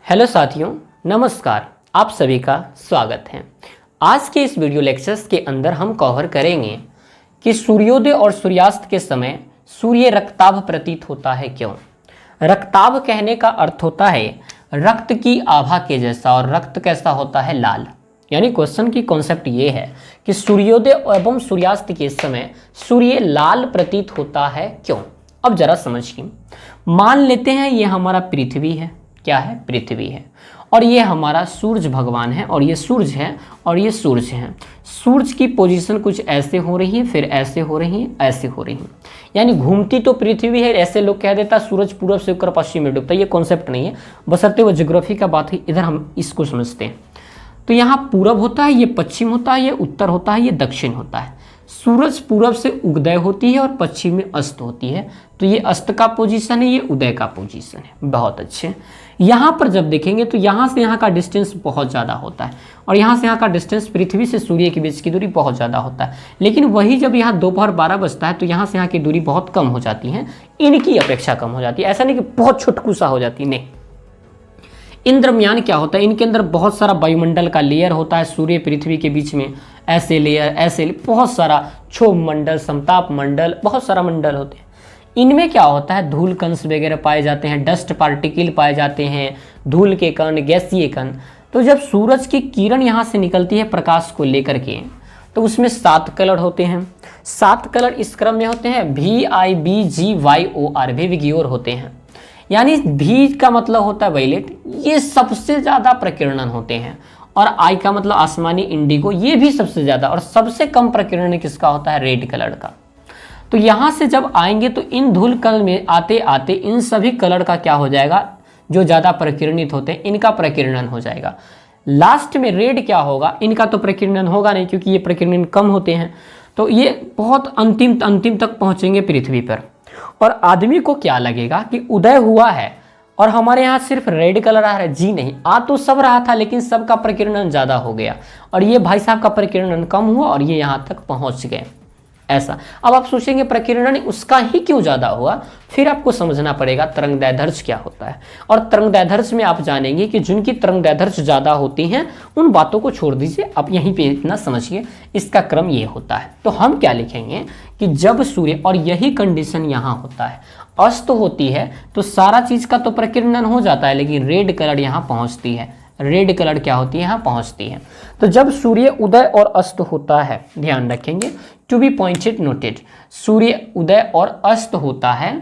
Hello साथियों, नमस्कार। आप सभी का स्वागत है। आज के इस वीडियो लेक्चर्स के अंदर हम कवर करेंगे कि सूर्योदय और सूर्यास्त के समय सूर्य रक्ताभ प्रतीत होता है क्यों। रक्ताभ कहने का अर्थ होता है रक्त की आभा के जैसा, और रक्त कैसा होता है? लाल। यानी क्वेश्चन की कॉन्सेप्ट ये है कि सूर्योदय एवं सूर्यास्त के समय सूर्य लाल प्रतीत होता है क्यों। अब जरा समझिए, मान लेते हैं ये हमारा पृथ्वी है। क्या है? पृथ्वी है। और ये हमारा सूरज भगवान है, और ये सूरज है, और ये सूरज है। सूरज की पोजीशन कुछ ऐसे हो रही है, फिर ऐसे हो रही है, ऐसे हो रही है। यानी घूमती तो पृथ्वी है। ऐसे लोग कह देता सूरज पूरब से होकर पश्चिम में डूबता है। ये कॉन्सेप्ट नहीं है, बशर्ते वो ज्योग्राफी का बात है। इधर हम इसको समझते हैं। तो यहाँ पूरब होता है, ये पश्चिम होता है, ये उत्तर होता है, ये दक्षिण होता है। सूरज पूरब से उदय होती है और पश्चिम में अस्त होती है। तो ये अस्त का पोजीशन है, ये उदय का पोजीशन है। बहुत अच्छे। यहाँ पर जब देखेंगे तो यहाँ से यहाँ का डिस्टेंस बहुत ज़्यादा होता है, और यहाँ से यहाँ का डिस्टेंस पृथ्वी से सूर्य के बीच की दूरी बहुत ज़्यादा होता है। लेकिन वही जब यहाँ दोपहर 12 बजता है तो यहाँ से यहाँ की दूरी बहुत कम हो जाती है, इनकी अपेक्षा कम हो जाती है। ऐसा नहीं कि बहुत छुटकुसा हो जाती, नहीं। इन दरमियान क्या होता है, इनके अंदर बहुत सारा वायुमंडल का लेयर होता है। सूर्य पृथ्वी के बीच में ऐसे लेयर, ऐसे बहुत सारा क्षोभ मंडल, समताप मंडल, बहुत सारा मंडल होते हैं। इनमें क्या होता है, धूल कंस वगैरह पाए जाते हैं, डस्ट पार्टिकल पाए जाते हैं, धूल के कण, गैसीय कण। तो जब सूरज की किरण यहाँ से निकलती है प्रकाश को लेकर के, तो उसमें 7 कलर होते हैं। 7 कलर इस क्रम में होते हैं, VIBGYOR, विगियोर होते हैं। यानी भी का मतलब होता है वायलेट, ये सबसे ज़्यादा प्रकीर्णन होते हैं। और आई का मतलब आसमानी इंडिगो, ये भी सबसे ज़्यादा। और सबसे कम प्रकीर्णन किसका होता है? रेड कलर का। तो यहाँ से जब आएंगे तो इन धूल कण में आते आते इन सभी कलर का क्या हो जाएगा, जो ज़्यादा प्रकीर्णित होते हैं इनका प्रकीर्णन हो जाएगा। लास्ट में रेड क्या होगा, इनका तो प्रकीर्णन होगा नहीं, क्योंकि ये प्रकीर्णन कम होते हैं। तो ये बहुत अंतिम तक पहुँचेंगे पृथ्वी पर। और आदमी को क्या लगेगा कि उदय हुआ है और हमारे यहाँ सिर्फ रेड कलर आ रहा है। जी नहीं, आ तो सब रहा था, लेकिन सबका प्रकीर्णन ज़्यादा हो गया, और ये भाई साहब का प्रकीर्णन कम हुआ और ये यहाँ तक पहुँच गए। ऐसा। अब आप सोचेंगे प्रकीर्णन उसका ही क्यों ज़्यादा हुआ, फिर आपको समझना पड़ेगा तरंगदैर्ध्य क्या होता है। और तरंगदैर्ध्य में आप जानेंगे कि जिनकी तरंगदैर्ध्य ज़्यादा होती हैं उन बातों को छोड़ दीजिए, आप यहीं पे इतना समझिए। इसका क्रम ये होता है। तो हम क्या लिखेंगे कि जब सूर्य, और यही कंडीशन यहाँ होता है, अस्त होती है तो सारा चीज़ का तो प्रकीर्णन हो जाता है, लेकिन रेड कलर यहाँ पहुँचती है। रेड कलर क्या होती है? यहाँ पहुँचती है। तो जब सूर्य उदय और अस्त होता है, ध्यान रखेंगे, टू बी पॉइंटेड नोटेड, सूर्य उदय और अस्त होता है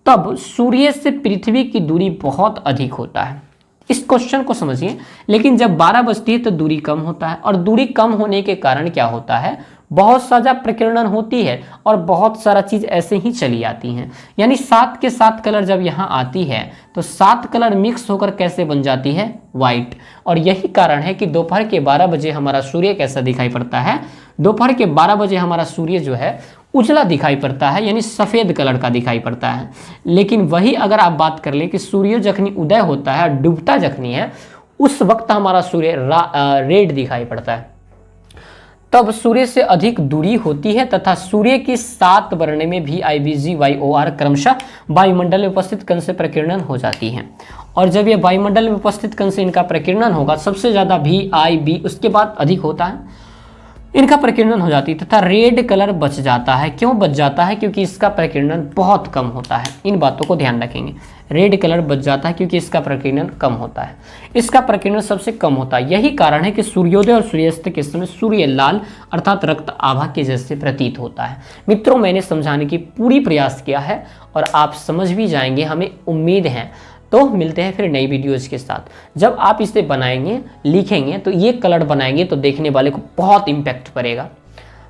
तब सूर्य से पृथ्वी की दूरी बहुत अधिक होता है। इस क्वेश्चन को समझिए। लेकिन जब 12 बजती है तो दूरी कम होता है, और दूरी कम होने के कारण क्या होता है, बहुत सारा प्रकीर्णन होती है और बहुत सारा चीज़ ऐसे ही चली आती हैं। यानी 7 के 7 कलर जब यहाँ आती है तो 7 कलर मिक्स होकर कैसे बन जाती है? वाइट। और यही कारण है कि दोपहर के 12 बजे हमारा सूर्य कैसा दिखाई पड़ता है? दोपहर के 12 बजे हमारा सूर्य जो है उजला दिखाई पड़ता है, यानी सफ़ेद कलर का दिखाई पड़ता है। लेकिन वही अगर आप बात कर ले कि सूर्य जखनी उदय होता है, डूबता जखनी है, उस वक्त हमारा सूर्य रेड दिखाई पड़ता है। तब सूर्य से अधिक दूरी होती है तथा सूर्य की 7 वर्ण में VIBGYOR क्रमशः वायुमंडल में उपस्थित कण से प्रकीर्णन हो जाती है। और जब ये वायुमंडल में उपस्थित कण से इनका प्रकीर्णन होगा, सबसे ज़्यादा VIB, उसके बाद अधिक होता है, इनका प्रकीर्णन हो जाती है तथा रेड कलर बच जाता है। क्यों बच जाता है? क्योंकि इसका प्रकीर्णन बहुत कम होता है। इन बातों को ध्यान रखेंगे। रेड कलर बच जाता है क्योंकि इसका प्रकीर्णन कम होता है, इसका प्रकीर्णन सबसे कम होता है। यही कारण है कि सूर्योदय और सूर्यास्त के समय सूर्य लाल अर्थात रक्त आभा के जैसे प्रतीत होता है। मित्रों, मैंने समझाने की पूरी प्रयास किया है और आप समझ भी जाएंगे, हमें उम्मीद है। तो मिलते हैं फिर नई वीडियोज़ के साथ। जब आप इसे बनाएंगे, लिखेंगे, तो ये कलर बनाएंगे तो देखने वाले को बहुत इम्पैक्ट पड़ेगा,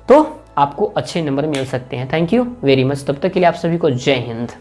तो आपको अच्छे नंबर मिल सकते हैं। Thank you very much. तब तक के लिए आप सभी को जय हिंद।